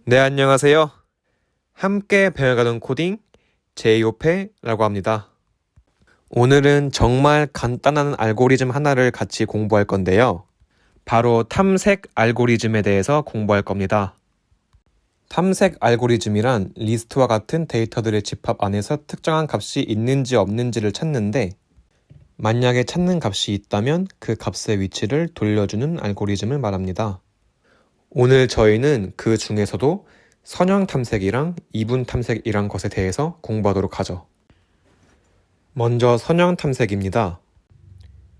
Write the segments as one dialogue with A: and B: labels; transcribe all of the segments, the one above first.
A: 네, 안녕하세요. 함께 배워가는 코딩 제이오페라고 합니다. 오늘은 정말 간단한 알고리즘 하나를 같이 공부할 건데요. 바로 탐색 알고리즘에 대해서 공부할 겁니다. 탐색 알고리즘이란 리스트와 같은 데이터들의 집합 안에서 특정한 값이 있는지 없는지를 찾는데, 만약에 찾는 값이 있다면 그 값의 위치를 돌려주는 알고리즘을 말합니다. 오늘 저희는 그 중에서도 선형 탐색이랑 이분 탐색이란 것에 대해서 공부하도록 하죠. 먼저 선형 탐색입니다.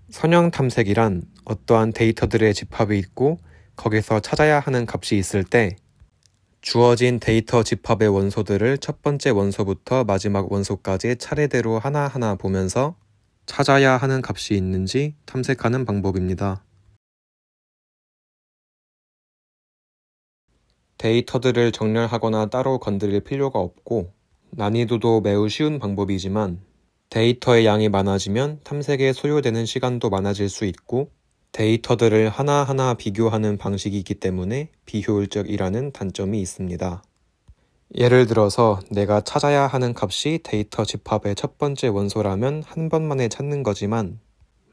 A: 선형 탐색이란 어떠한 데이터들의 집합이 있고 거기서 찾아야 하는 값이 있을 때 주어진 데이터 집합의 원소들을 첫 번째 원소부터 마지막 원소까지 차례대로 하나하나 보면서 찾아야 하는 값이 있는지 탐색하는 방법입니다. 데이터들을 정렬하거나 따로 건드릴 필요가 없고 난이도도 매우 쉬운 방법이지만 데이터의 양이 많아지면 탐색에 소요되는 시간도 많아질 수 있고 데이터들을 하나하나 비교하는 방식이기 때문에 비효율적이라는 단점이 있습니다. 예를 들어서 내가 찾아야 하는 값이 데이터 집합의 첫 번째 원소라면 한 번만에 찾는 거지만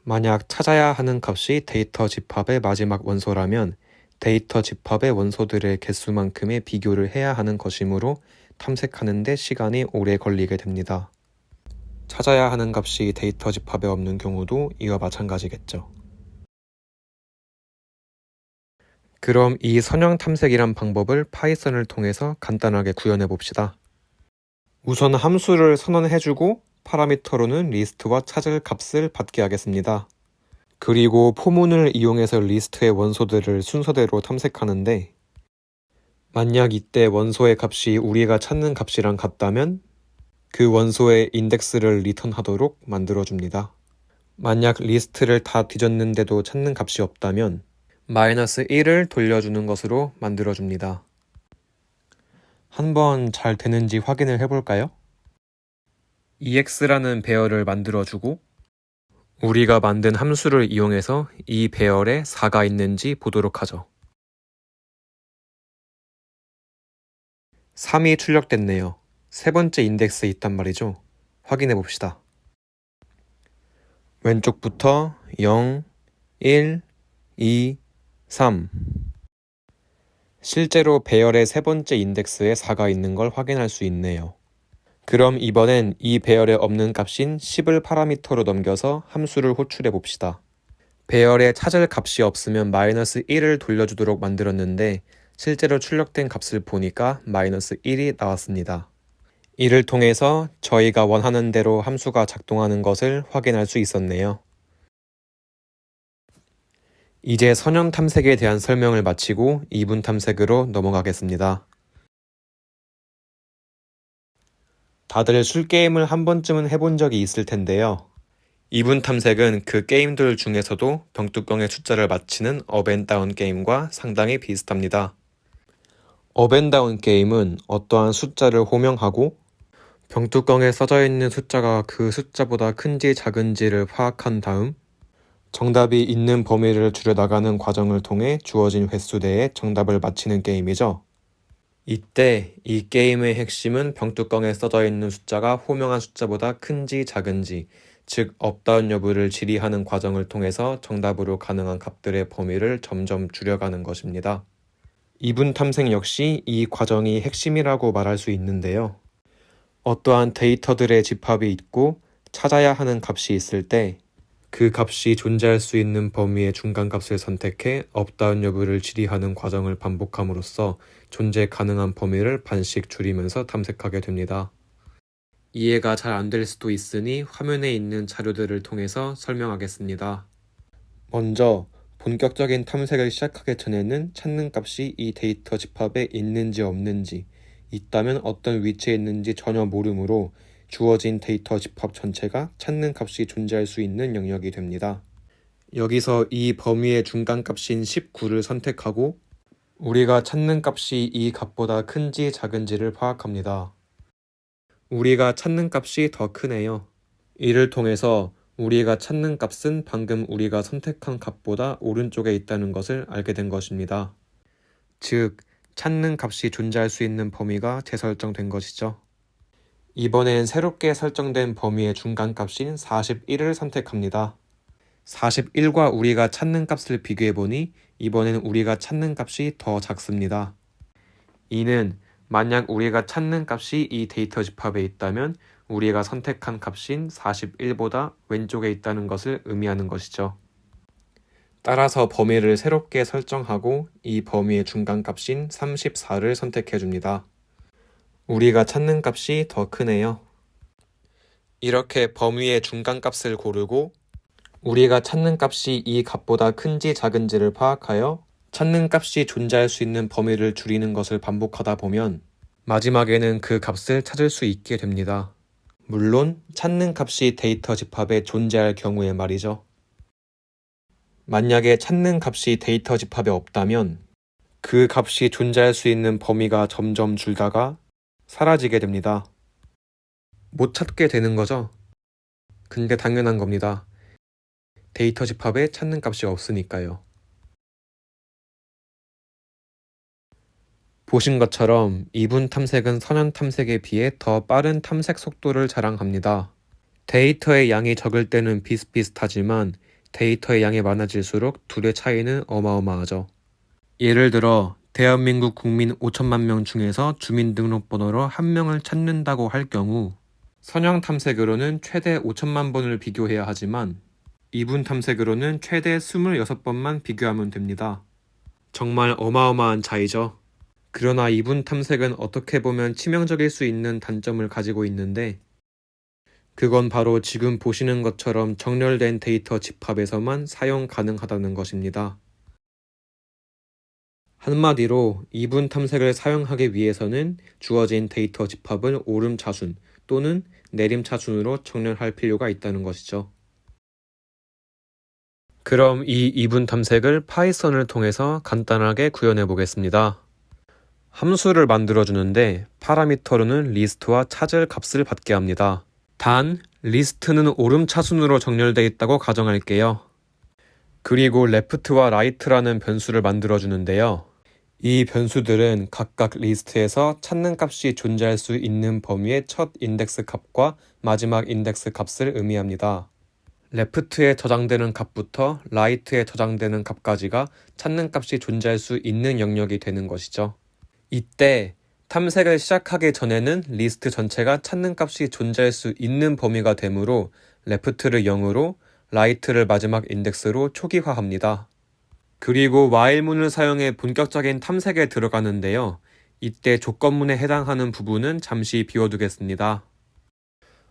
A: 만약 찾아야 하는 값이 데이터 집합의 마지막 원소라면 데이터 집합의 원소들의 개수만큼의 비교를 해야 하는 것이므로 탐색하는 데 시간이 오래 걸리게 됩니다. 찾아야 하는 값이 데이터 집합에 없는 경우도 이와 마찬가지겠죠. 그럼 이 선형 탐색이란 방법을 파이썬을 통해서 간단하게 구현해 봅시다. 우선 함수를 선언해주고 파라미터로는 리스트와 찾을 값을 받게 하겠습니다. 그리고 포문을 이용해서 리스트의 원소들을 순서대로 탐색하는데 만약 이때 원소의 값이 우리가 찾는 값이랑 같다면 그 원소의 인덱스를 리턴하도록 만들어줍니다. 만약 리스트를 다 뒤졌는데도 찾는 값이 없다면 -1을 돌려주는 것으로 만들어줍니다. 한번 잘 되는지 확인을 해볼까요? ex라는 배열을 만들어주고 우리가 만든 함수를 이용해서 이 배열에 4가 있는지 보도록 하죠. 3이 출력됐네요. 세 번째 인덱스에 있단 말이죠. 확인해 봅시다. 왼쪽부터 0, 1, 2, 3. 실제로 배열의 세 번째 인덱스에 4가 있는 걸 확인할 수 있네요. 그럼 이번엔 이 배열에 없는 값인 10을 파라미터로 넘겨서 함수를 호출해 봅시다. 배열에 찾을 값이 없으면 -1을 돌려주도록 만들었는데 실제로 출력된 값을 보니까 -1이 나왔습니다. 이를 통해서 저희가 원하는 대로 함수가 작동하는 것을 확인할 수 있었네요. 이제 선형 탐색에 대한 설명을 마치고 이분 탐색으로 넘어가겠습니다. 다들 술게임을 한 번쯤은 해본 적이 있을 텐데요. 이분 탐색은 그 게임들 중에서도 병뚜껑의 숫자를 맞히는 업앤다운 게임과 상당히 비슷합니다. 업앤다운 게임은 어떠한 숫자를 호명하고 병뚜껑에 써져 있는 숫자가 그 숫자보다 큰지 작은지를 파악한 다음 정답이 있는 범위를 줄여나가는 과정을 통해 주어진 횟수대에 정답을 맞히는 게임이죠. 이때 이 게임의 핵심은 병뚜껑에 써져 있는 숫자가 호명한 숫자보다 큰지 작은지, 즉 업다운 여부를 질의하는 과정을 통해서 정답으로 가능한 값들의 범위를 점점 줄여가는 것입니다. 이분 탐색 역시 이 과정이 핵심이라고 말할 수 있는데요. 어떠한 데이터들의 집합이 있고 찾아야 하는 값이 있을 때 그 값이 존재할 수 있는 범위의 중간값을 선택해 업다운 여부를 질의하는 과정을 반복함으로써 존재 가능한 범위를 반씩 줄이면서 탐색하게 됩니다. 이해가 잘 안 될 수도 있으니 화면에 있는 자료들을 통해서 설명하겠습니다. 먼저 본격적인 탐색을 시작하기 전에는 찾는 값이 이 데이터 집합에 있는지 없는지, 있다면 어떤 위치에 있는지 전혀 모르므로 주어진 데이터 집합 전체가 찾는 값이 존재할 수 있는 영역이 됩니다. 여기서 이 범위의 중간값인 19를 선택하고 우리가 찾는 값이 이 값보다 큰지 작은지를 파악합니다. 우리가 찾는 값이 더 크네요. 이를 통해서 우리가 찾는 값은 방금 우리가 선택한 값보다 오른쪽에 있다는 것을 알게 된 것입니다. 즉, 찾는 값이 존재할 수 있는 범위가 재설정된 것이죠. 이번엔 새롭게 설정된 범위의 중간값인 41을 선택합니다. 41과 우리가 찾는 값을 비교해보니 이번엔 우리가 찾는 값이 더 작습니다. 이는 만약 우리가 찾는 값이 이 데이터 집합에 있다면 우리가 선택한 값인 41보다 왼쪽에 있다는 것을 의미하는 것이죠. 따라서 범위를 새롭게 설정하고 이 범위의 중간값인 34를 선택해줍니다. 우리가 찾는 값이 더 크네요. 이렇게 범위의 중간값을 고르고 우리가 찾는 값이 이 값보다 큰지 작은지를 파악하여 찾는 값이 존재할 수 있는 범위를 줄이는 것을 반복하다 보면 마지막에는 그 값을 찾을 수 있게 됩니다. 물론 찾는 값이 데이터 집합에 존재할 경우에 말이죠. 만약에 찾는 값이 데이터 집합에 없다면 그 값이 존재할 수 있는 범위가 점점 줄다가 사라지게 됩니다. 못 찾게 되는 거죠. 근데 당연한 겁니다. 데이터 집합에 찾는 값이 없으니까요. 보신 것처럼 이분 탐색은 선형 탐색에 비해 더 빠른 탐색 속도를 자랑합니다. 데이터의 양이 적을 때는 비슷비슷하지만 데이터의 양이 많아질수록 둘의 차이는 어마어마하죠. 예를 들어 대한민국 국민 5천만 명 중에서 주민등록번호로 한 명을 찾는다고 할 경우 선형 탐색으로는 최대 5천만 번을 비교해야 하지만 이분 탐색으로는 최대 26번만 비교하면 됩니다. 정말 어마어마한 차이죠. 그러나 이분 탐색은 어떻게 보면 치명적일 수 있는 단점을 가지고 있는데 그건 바로 지금 보시는 것처럼 정렬된 데이터 집합에서만 사용 가능하다는 것입니다. 한마디로 이분 탐색을 사용하기 위해서는 주어진 데이터 집합을 오름차순 또는 내림차순으로 정렬할 필요가 있다는 것이죠. 그럼 이 이분 탐색을 파이썬을 통해서 간단하게 구현해 보겠습니다. 함수를 만들어주는데 파라미터로는 리스트와 찾을 값을 받게 합니다. 단, 리스트는 오름차순으로 정렬되어 있다고 가정할게요. 그리고 left와 right라는 변수를 만들어주는데요. 이 변수들은 각각 리스트에서 찾는 값이 존재할 수 있는 범위의 첫 인덱스 값과 마지막 인덱스 값을 의미합니다. left에 저장되는 값부터 right에 저장되는 값까지가 찾는 값이 존재할 수 있는 영역이 되는 것이죠. 이때 탐색을 시작하기 전에는 리스트 전체가 찾는 값이 존재할 수 있는 범위가 되므로 left를 0으로 right를 마지막 인덱스로 초기화합니다. 그리고 while문을 사용해 본격적인 탐색에 들어가는데요. 이때 조건문에 해당하는 부분은 잠시 비워두겠습니다.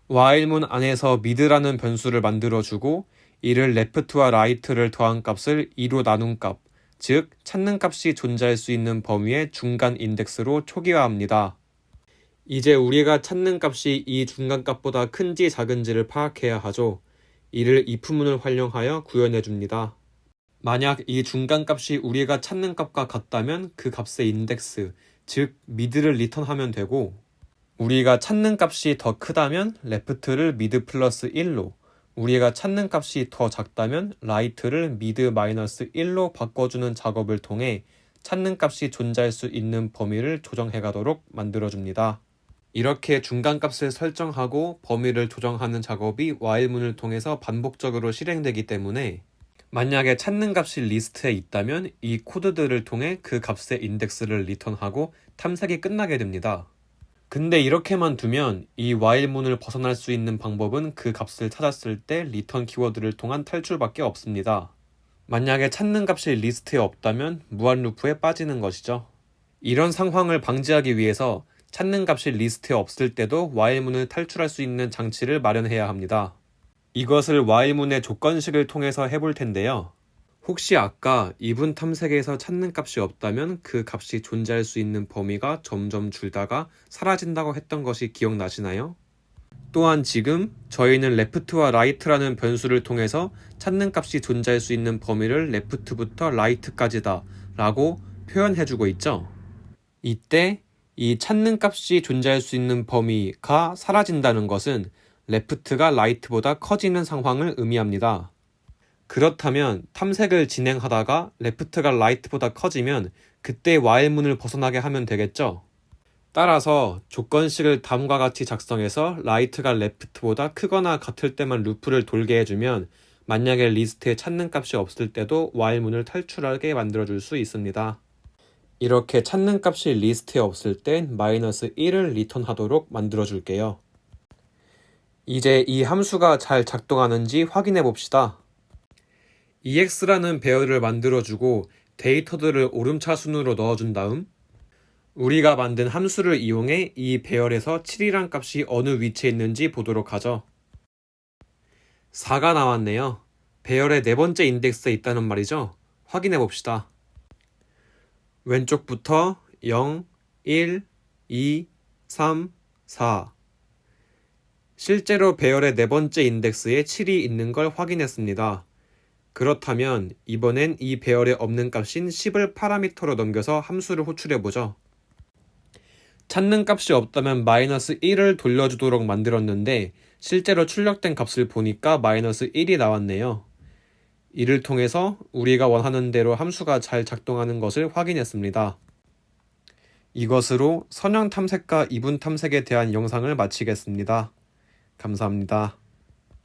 A: while문 안에서 mid라는 변수를 만들어주고 이를 left와 right를 더한 값을 2로 나눈 값, 즉 찾는 값이 존재할 수 있는 범위의 중간 인덱스로 초기화합니다. 이제 우리가 찾는 값이 이 중간값보다 큰지 작은지를 파악해야 하죠. 이를 if문을 활용하여 구현해줍니다. 만약 이 중간값이 우리가 찾는 값과 같다면 그 값의 인덱스, 즉 mid를 리턴하면 되고 우리가 찾는 값이 더 크다면 left를 mid 플러스 1로 우리가 찾는 값이 더 작다면 right를 mid 마이너스 1로 바꿔주는 작업을 통해 찾는 값이 존재할 수 있는 범위를 조정해 가도록 만들어줍니다. 이렇게 중간값을 설정하고 범위를 조정하는 작업이 while문을 통해서 반복적으로 실행되기 때문에 만약에 찾는 값이 리스트에 있다면 이 코드들을 통해 그 값의 인덱스를 리턴하고 탐색이 끝나게 됩니다. 근데 이렇게만 두면 이 while문을 벗어날 수 있는 방법은 그 값을 찾았을 때 리턴 키워드를 통한 탈출밖에 없습니다. 만약에 찾는 값이 리스트에 없다면 무한 루프에 빠지는 것이죠. 이런 상황을 방지하기 위해서 찾는 값이 리스트에 없을 때도 while문을 탈출할 수 있는 장치를 마련해야 합니다. 이것을 while문의 조건식을 통해서 해볼 텐데요. 혹시 아까 이분 탐색에서 찾는 값이 없다면 그 값이 존재할 수 있는 범위가 점점 줄다가 사라진다고 했던 것이 기억나시나요? 또한 지금 저희는 left와 right라는 변수를 통해서 찾는 값이 존재할 수 있는 범위를 left부터 right까지다 라고 표현해주고 있죠. 이때 이 찾는 값이 존재할 수 있는 범위가 사라진다는 것은 left가 right보다 커지는 상황을 의미합니다. 그렇다면 탐색을 진행하다가 left가 right보다 커지면 그때 while문을 벗어나게 하면 되겠죠? 따라서 조건식을 다음과 같이 작성해서 right가 left보다 크거나 같을 때만 루프를 돌게 해주면 만약에 리스트에 찾는 값이 없을 때도 while문을 탈출하게 만들어줄 수 있습니다. 이렇게 찾는 값이 리스트에 없을 땐 -1을 리턴하도록 만들어줄게요. 이제 이 함수가 잘 작동하는지 확인해 봅시다. ex라는 배열을 만들어주고 데이터들을 오름차 순으로 넣어준 다음 우리가 만든 함수를 이용해 이 배열에서 7이란 값이 어느 위치에 있는지 보도록 하죠. 4가 나왔네요. 배열의 네 번째 인덱스에 있다는 말이죠. 확인해 봅시다. 왼쪽부터 0, 1, 2, 3, 4 실제로 배열의 네 번째 인덱스에 7이 있는 걸 확인했습니다. 그렇다면 이번엔 이 배열에 없는 값인 10을 파라미터로 넘겨서 함수를 호출해보죠. 찾는 값이 없다면 -1을 돌려주도록 만들었는데 실제로 출력된 값을 보니까 -1이 나왔네요. 이를 통해서 우리가 원하는 대로 함수가 잘 작동하는 것을 확인했습니다. 이것으로 선형 탐색과 이분 탐색에 대한 영상을 마치겠습니다. 감사합니다.